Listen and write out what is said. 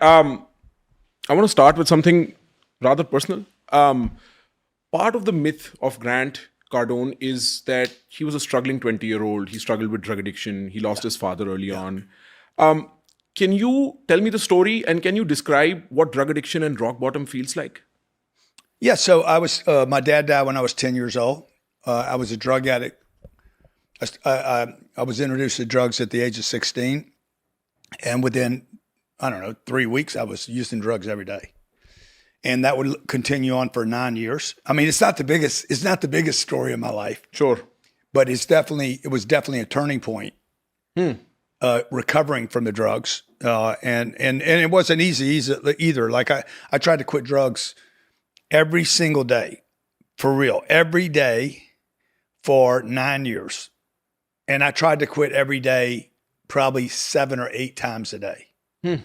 Um, I want to start with something rather personal. Part of the myth of Grant Cardone is that he was a struggling 20-year-old. He struggled with drug addiction. He lost his father early on. Um, can you tell me the story and can you describe what drug addiction and rock bottom feels like? Yeah, so my dad died when I was 10 years old. I was a drug addict. I was introduced to drugs at the age of 16. And within, I don't know, 3 weeks, I was using drugs every day. And that would continue on for 9 years. I mean, it's not the biggest story of my life, Sure. but it was definitely a turning point. Recovering from the drugs. And it wasn't easy either. Like I tried to quit drugs every single day, for real, every day for 9 years. And I tried to quit every day, probably 7 or 8 times a day. And